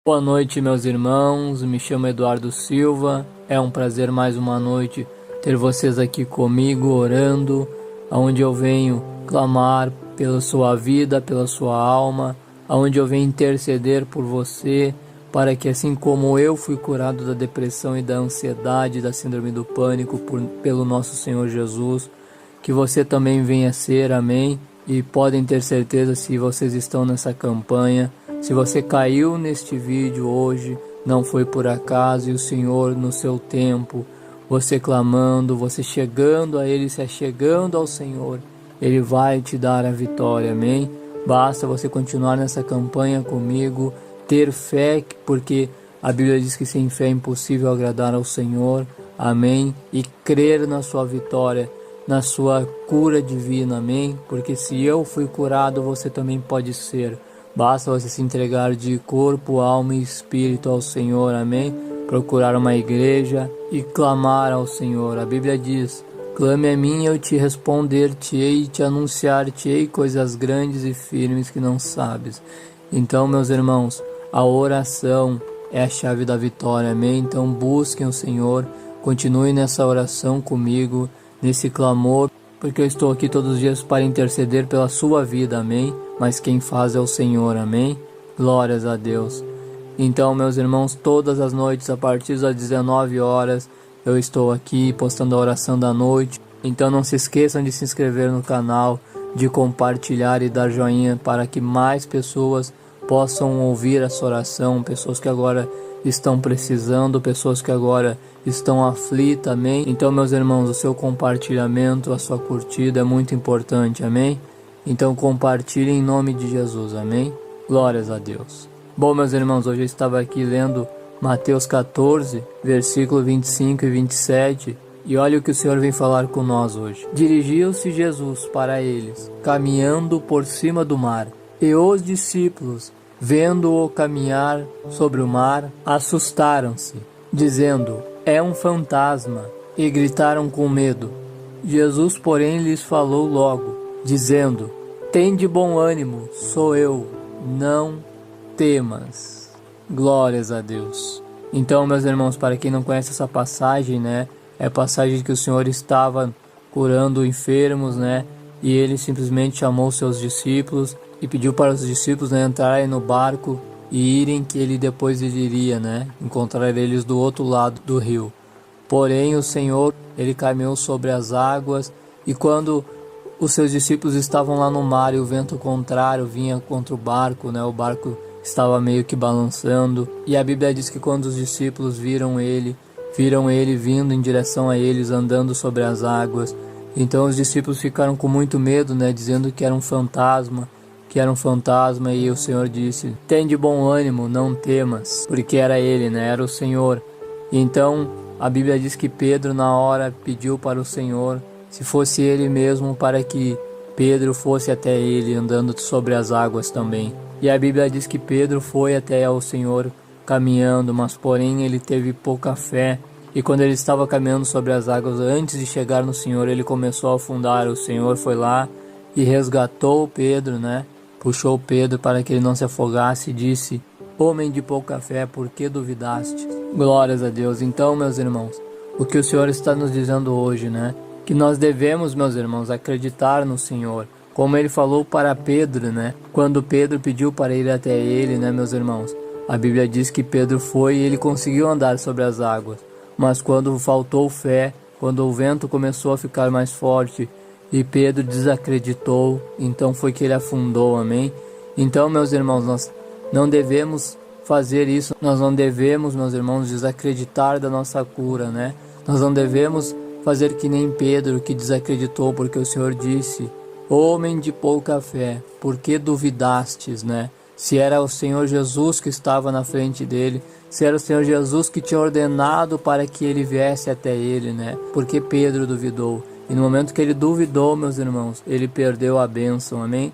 Boa noite, meus irmãos. Me chamo Eduardo Silva. É um prazer mais uma noite ter vocês aqui comigo orando, aonde eu venho clamar pela sua vida, pela sua alma, aonde eu venho interceder por você, para que assim como eu fui curado da depressão e da ansiedade, da síndrome do pânico pelo nosso Senhor Jesus, que você também venha ser, amém? E podem ter certeza, se vocês estão nessa campanha, se você caiu neste vídeo hoje, não foi por acaso, e o Senhor no seu tempo, você clamando, você chegando a Ele, se achegando ao Senhor, Ele vai te dar a vitória, amém? Basta você continuar nessa campanha comigo, ter fé, porque a Bíblia diz que sem fé é impossível agradar ao Senhor, amém? E crer na sua vitória, na sua cura divina, amém? Porque se eu fui curado, você também pode ser. Basta você se entregar de corpo, alma e espírito ao Senhor, amém? Procurar uma igreja e clamar ao Senhor. A Bíblia diz: clame a mim e eu te responder-te-ei e te anunciar-te-ei coisas grandes e firmes que não sabes. Então, meus irmãos, a oração é a chave da vitória, amém? Então busquem o Senhor, continue nessa oração comigo, nesse clamor, porque eu estou aqui todos os dias para interceder pela sua vida, amém? Mas quem faz é o Senhor, amém? Glórias a Deus. Então, meus irmãos, todas as noites, a partir das 19 horas, eu estou aqui postando a oração da noite. Então não se esqueçam de se inscrever no canal, de compartilhar e dar joinha para que mais pessoas possam ouvir essa oração, pessoas que agora estão precisando, pessoas que agora estão aflitas, amém? Então, meus irmãos, o seu compartilhamento, a sua curtida é muito importante, amém? Então compartilhem em nome de Jesus, amém? Glórias a Deus. Bom, meus irmãos, hoje eu estava aqui lendo Mateus 14, versículo 25 e 27, e olha o que o Senhor vem falar com nós hoje. Dirigiu-se Jesus para eles, caminhando por cima do mar, e os discípulos, vendo-o caminhar sobre o mar, assustaram-se, dizendo: é um fantasma, e gritaram com medo. Jesus, porém, lhes falou logo, dizendo: tende bom ânimo, sou eu, não temas. Glórias a Deus. Então, meus irmãos, para quem não conhece essa passagem, né, é a passagem que o Senhor estava curando enfermos, né, e ele simplesmente chamou seus discípulos e pediu para os discípulos, né, entrarem no barco e irem, que ele depois iria, né, encontrar eles do outro lado do rio. Porém, o Senhor, ele caminhou sobre as águas, e quando os seus discípulos estavam lá no mar e o vento contrário vinha contra o barco, né, o barco estava meio que balançando, e a Bíblia diz que quando os discípulos viram ele vindo em direção a eles, andando sobre as águas, então os discípulos ficaram com muito medo, né, dizendo que era um fantasma, e o Senhor disse: tende bom ânimo, não temas, porque era ele, né, era o Senhor. E então a Bíblia diz que Pedro na hora pediu para o Senhor, se fosse ele mesmo, para que Pedro fosse até ele, andando sobre as águas também. E a Bíblia diz que Pedro foi até ao Senhor caminhando, mas porém ele teve pouca fé. E quando ele estava caminhando sobre as águas, antes de chegar no Senhor, ele começou a afundar. O Senhor foi lá e resgatou Pedro, né? Puxou Pedro para que ele não se afogasse e disse: homem de pouca fé, por que duvidaste? Glórias a Deus. Então, meus irmãos, o que o Senhor está nos dizendo hoje, né? Que nós devemos, meus irmãos, acreditar no Senhor. Como ele falou para Pedro, né? Quando Pedro pediu para ir até ele, né, meus irmãos? A Bíblia diz que Pedro foi e ele conseguiu andar sobre as águas. Mas quando faltou fé, quando o vento começou a ficar mais forte e Pedro desacreditou, então foi que ele afundou, amém? Então, meus irmãos, nós não devemos fazer isso. Nós não devemos, meus irmãos, desacreditar da nossa cura, né? Nós não devemos fazer que nem Pedro, que desacreditou, porque o Senhor disse: homem de pouca fé, por que duvidastes, né? Se era o Senhor Jesus que estava na frente dele, se era o Senhor Jesus que tinha ordenado para que ele viesse até ele, né? Porque Pedro duvidou. E no momento que ele duvidou, meus irmãos, ele perdeu a bênção, amém?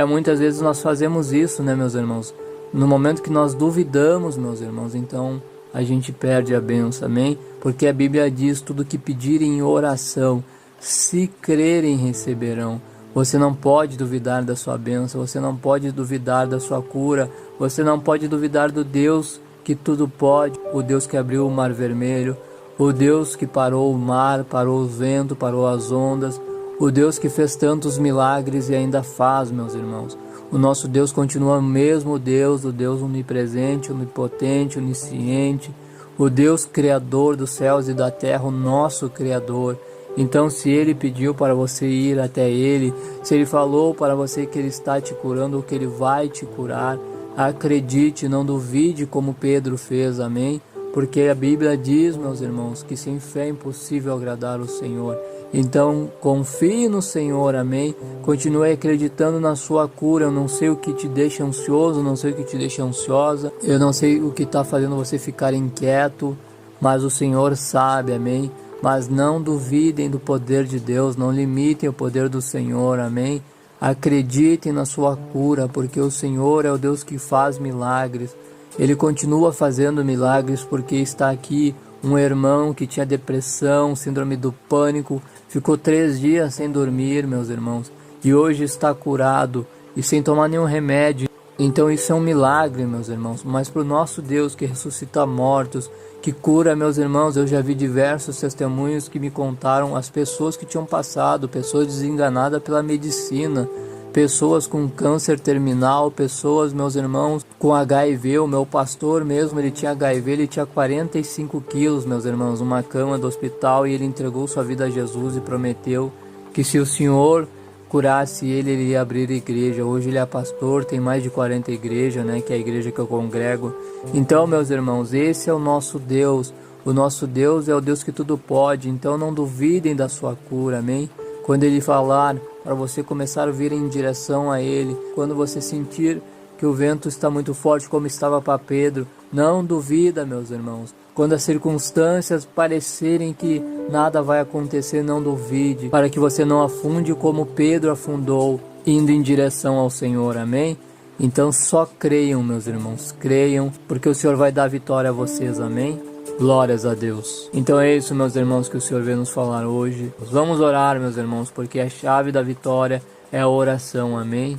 Muitas vezes nós fazemos isso, né, meus irmãos? No momento que nós duvidamos, meus irmãos, então a gente perde a bênção, amém? Porque a Bíblia diz: tudo que pedirem em oração, se crerem, receberão. Você não pode duvidar da sua bênção, você não pode duvidar da sua cura, você não pode duvidar do Deus que tudo pode, o Deus que abriu o mar vermelho, o Deus que parou o mar, parou o vento, parou as ondas, o Deus que fez tantos milagres e ainda faz, meus irmãos. O nosso Deus continua o mesmo Deus, o Deus onipresente, onipotente, onisciente, o Deus criador dos céus e da terra, o nosso Criador. Então, se Ele pediu para você ir até Ele, se Ele falou para você que Ele está te curando ou que Ele vai te curar, acredite, não duvide como Pedro fez, amém? Porque a Bíblia diz, meus irmãos, que sem fé é impossível agradar o Senhor. Então, confie no Senhor, amém? Continue acreditando na sua cura. Eu não sei o que te deixa ansioso, não sei o que te deixa ansiosa, eu não sei o que está fazendo você ficar inquieto, mas o Senhor sabe, amém? Mas não duvidem do poder de Deus, não limitem o poder do Senhor, amém? Acreditem na sua cura, porque o Senhor é o Deus que faz milagres. Ele continua fazendo milagres porque está aqui um irmão que tinha depressão, síndrome do pânico, ficou 3 dias sem dormir, meus irmãos, e hoje está curado e sem tomar nenhum remédio. Então isso é um milagre, meus irmãos, mas para o nosso Deus que ressuscita mortos, que cura, meus irmãos, eu já vi diversos testemunhos que me contaram as pessoas que tinham passado, pessoas desenganadas pela medicina, pessoas com câncer terminal, pessoas, meus irmãos, com HIV. O meu pastor mesmo, ele tinha HIV, ele tinha 45 quilos, meus irmãos, numa cama do hospital, e ele entregou sua vida a Jesus e prometeu que se o Senhor curasse ele, ele ia abrir igreja. Hoje ele é pastor, tem mais de 40 igrejas, né, que é a igreja que eu congrego. Então, meus irmãos, esse é o nosso Deus. O nosso Deus é o Deus que tudo pode, então não duvidem da sua cura, amém? Quando Ele falar para você começar a vir em direção a Ele, quando você sentir que o vento está muito forte como estava para Pedro, não duvida, meus irmãos. Quando as circunstâncias parecerem que nada vai acontecer, não duvide, para que você não afunde como Pedro afundou, indo em direção ao Senhor, amém? Então só creiam, meus irmãos, creiam, porque o Senhor vai dar vitória a vocês, amém? Glórias a Deus. Então é isso, meus irmãos, que o Senhor veio nos falar hoje. Vamos orar, meus irmãos, porque a chave da vitória é a oração, amém?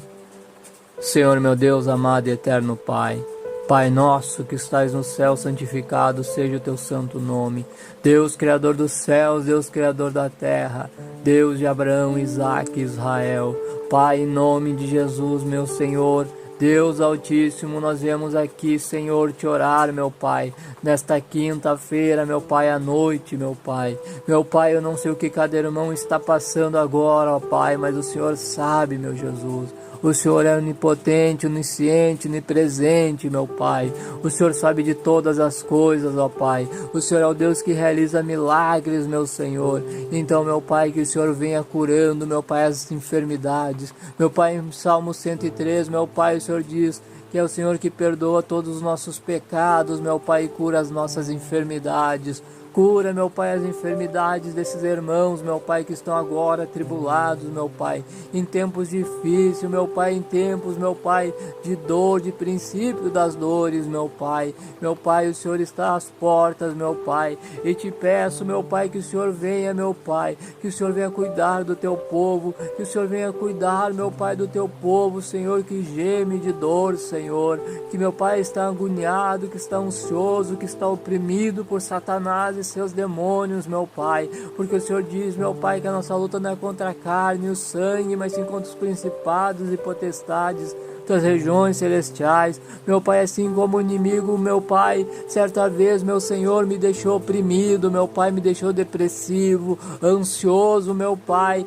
Senhor, meu Deus, amado e eterno Pai, Pai nosso que estais no céu, santificado seja o teu santo nome. Deus criador dos céus, Deus criador da terra, Deus de Abraão, Isaque e Israel. Pai, em nome de Jesus, meu Senhor, Deus Altíssimo, nós viemos aqui, Senhor, te orar, meu Pai, nesta quinta-feira, meu Pai, à noite, meu Pai. Meu Pai, eu não sei o que cada irmão está passando agora, ó Pai, mas o Senhor sabe, meu Jesus. O Senhor é onipotente, onisciente, onipresente, meu Pai. O Senhor sabe de todas as coisas, ó Pai. O Senhor é o Deus que realiza milagres, meu Senhor. Então, meu Pai, que o Senhor venha curando, meu Pai, as enfermidades. Meu Pai, em Salmo 103, meu Pai, o Senhor diz que é o Senhor que perdoa todos os nossos pecados, meu Pai, e cura as nossas enfermidades. Cura, meu Pai, as enfermidades desses irmãos, meu Pai, que estão agora atribulados, meu Pai, em tempos difíceis, meu Pai, em tempos, meu Pai, de dor, de princípio das dores, meu Pai. Meu Pai, o Senhor está às portas, meu Pai, e te peço, meu Pai, que o Senhor venha, meu Pai, que o Senhor venha cuidar do teu povo, que o Senhor venha cuidar, meu Pai, do teu povo, Senhor, que geme de dor, Senhor, que meu Pai está agoniado, que está ansioso, que está oprimido por Satanás e seus demônios, meu Pai, porque o Senhor diz, meu Pai, que a nossa luta não é contra a carne e o sangue, mas sim contra os principados e potestades das regiões celestiais. Meu Pai, assim como o inimigo, meu Pai, certa vez, meu Senhor, me deixou oprimido, meu Pai, me deixou depressivo, ansioso, meu Pai,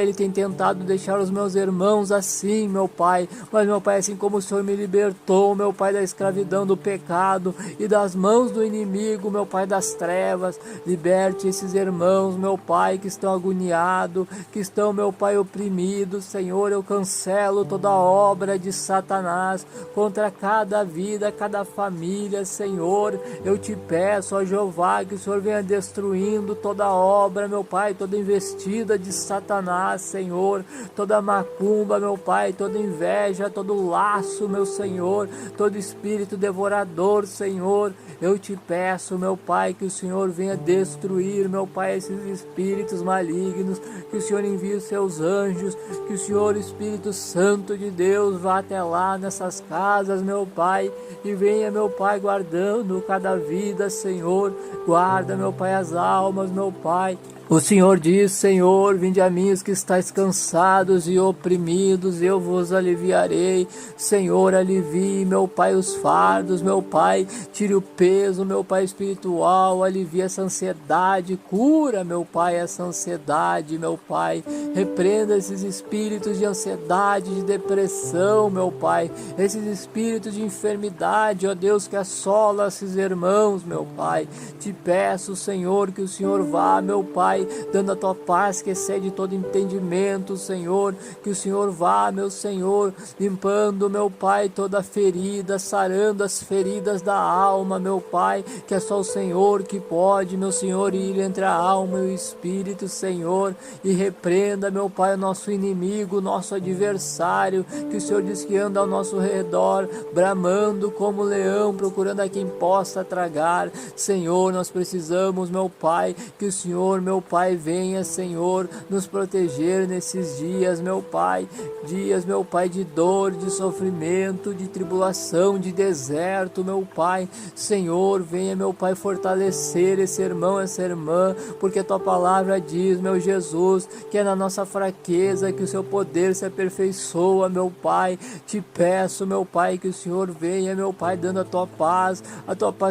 ele tem tentado deixar os meus irmãos assim, meu Pai, mas meu Pai, assim como o Senhor me libertou, meu Pai, da escravidão do pecado e das mãos do inimigo, meu Pai, das trevas, liberte esses irmãos, meu Pai, que estão agoniados, que estão, meu Pai, oprimidos, Senhor, eu cancelo toda obra de Satanás contra cada vida, cada família, Senhor. Eu te peço, ó Jeová, que o Senhor venha destruindo toda obra, meu Pai, toda investida de Satanás, Senhor, toda macumba, meu Pai, toda inveja, todo laço, meu Senhor, todo espírito devorador, Senhor. Eu te peço, meu Pai, que o Senhor venha destruir, meu Pai, esses espíritos malignos, que o Senhor envie os seus anjos, que o Senhor, Espírito Santo de Deus, vá até lá nessas casas, meu Pai, e venha, meu Pai, guardando cada vida, Senhor. Guarda, meu Pai, as almas, meu Pai. O Senhor diz, Senhor, vinde a mim os que estáis cansados e oprimidos, eu vos aliviarei. Senhor, alivie, meu Pai, os fardos, meu Pai, tire o peso, meu Pai espiritual, alivie essa ansiedade, cura, meu Pai, essa ansiedade, meu Pai. Repreenda esses espíritos de ansiedade, de depressão, meu Pai, esses espíritos de enfermidade, ó Deus, que assola esses irmãos, meu Pai. Te peço, Senhor, que o Senhor vá, meu Pai, dando a tua paz que excede todo entendimento, Senhor, que o Senhor vá, meu Senhor, limpando, meu Pai, toda ferida, sarando as feridas da alma, meu Pai, que é só o Senhor que pode, meu Senhor, ir entre a alma e o espírito, Senhor, e repreenda, meu Pai, o nosso inimigo, o nosso adversário, que o Senhor diz que anda ao nosso redor, bramando como leão, procurando a quem possa tragar. Senhor, nós precisamos, meu Pai, que o Senhor, meu Pai, venha, Senhor, nos proteger nesses dias, meu Pai, dias, meu Pai, de dor, de sofrimento, de tribulação, de deserto, meu Pai. Senhor, venha, meu Pai, fortalecer esse irmão, essa irmã, porque a tua palavra diz, meu Jesus, que é na nossa fraqueza que o seu poder se aperfeiçoa, meu Pai. Te peço, meu Pai, que o Senhor venha, meu Pai, dando a tua paz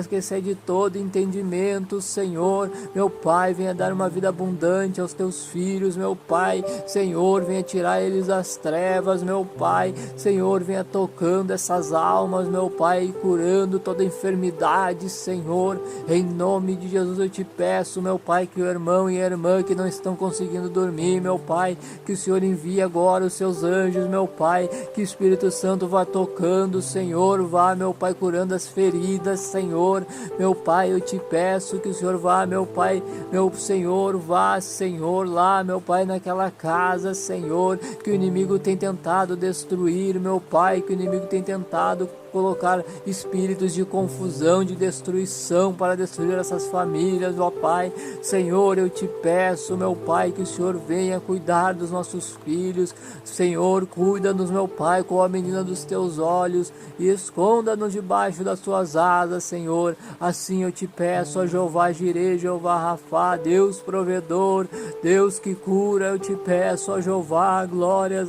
que excede todo entendimento, Senhor. Meu Pai, venha dar uma vida abundante aos teus filhos, meu Pai. Senhor, venha tirar eles das trevas, meu Pai. Senhor, venha tocando essas almas, meu Pai, e curando toda enfermidade, Senhor. Em nome de Jesus eu te peço, meu Pai, que o irmão e a irmã que não estão conseguindo dormir, meu Pai, que o Senhor envie agora os seus anjos, meu Pai, que o Espírito Santo vá tocando, Senhor, vá, meu Pai, curando as feridas, Senhor. Meu Pai, eu te peço que o Senhor vá, meu Pai, meu Senhor, vá, Senhor, lá, meu Pai, naquela casa, Senhor, que o inimigo tem tentado destruir, meu Pai, que o inimigo tem tentado colocar espíritos de confusão, de destruição para destruir essas famílias, ó Pai. Senhor, eu te peço, meu Pai, que o Senhor venha cuidar dos nossos filhos. Senhor, cuida-nos, meu Pai, com a menina dos teus olhos e esconda-nos debaixo das tuas asas, Senhor. Assim eu te peço, ó Jeová Jireh, Jeová Rafá, Deus provedor, Deus que cura, eu te peço, ó Jeová, glórias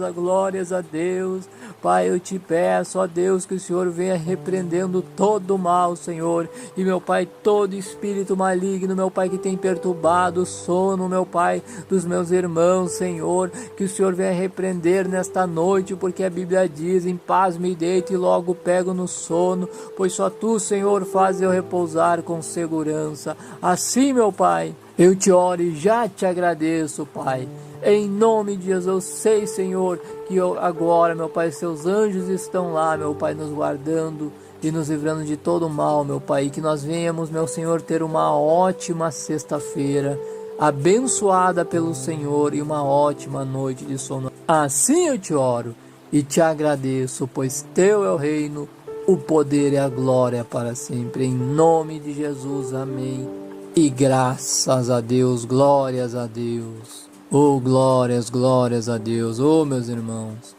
a Deus. Pai, eu te peço, ó Deus, que o Senhor venha repreendendo todo o mal, Senhor. E, meu Pai, todo espírito maligno, meu Pai, que tem perturbado o sono, meu Pai, dos meus irmãos, Senhor. Que o Senhor venha repreender nesta noite, porque a Bíblia diz, em paz me deito e logo pego no sono, pois só Tu, Senhor, faz eu repousar com segurança. Assim, meu Pai, eu te oro e já te agradeço, Pai. Em nome de Jesus, eu sei, Senhor, que agora, meu Pai, seus anjos estão lá, meu Pai, nos guardando e nos livrando de todo o mal, meu Pai. E que nós venhamos, meu Senhor, ter uma ótima sexta-feira, abençoada pelo Senhor, e uma ótima noite de sono. Assim eu te oro e te agradeço, pois Teu é o reino, o poder e a glória para sempre. Em nome de Jesus, amém. E graças a Deus, glórias a Deus. Oh, glórias a Deus. Oh, meus irmãos,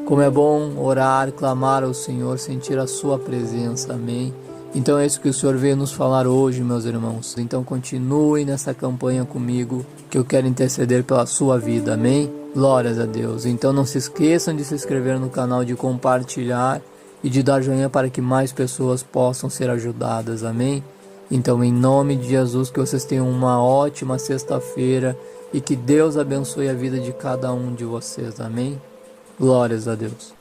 como é bom orar, clamar ao Senhor, sentir a sua presença, amém? Então é isso que o Senhor veio nos falar hoje, meus irmãos. Então continue nessa campanha comigo, que eu quero interceder pela sua vida, amém? Glórias a Deus. Então não se esqueçam de se inscrever no canal, de compartilhar e de dar joinha para que mais pessoas possam ser ajudadas, amém? Então, em nome de Jesus, que vocês tenham uma ótima sexta-feira e que Deus abençoe a vida de cada um de vocês, amém? Glórias a Deus.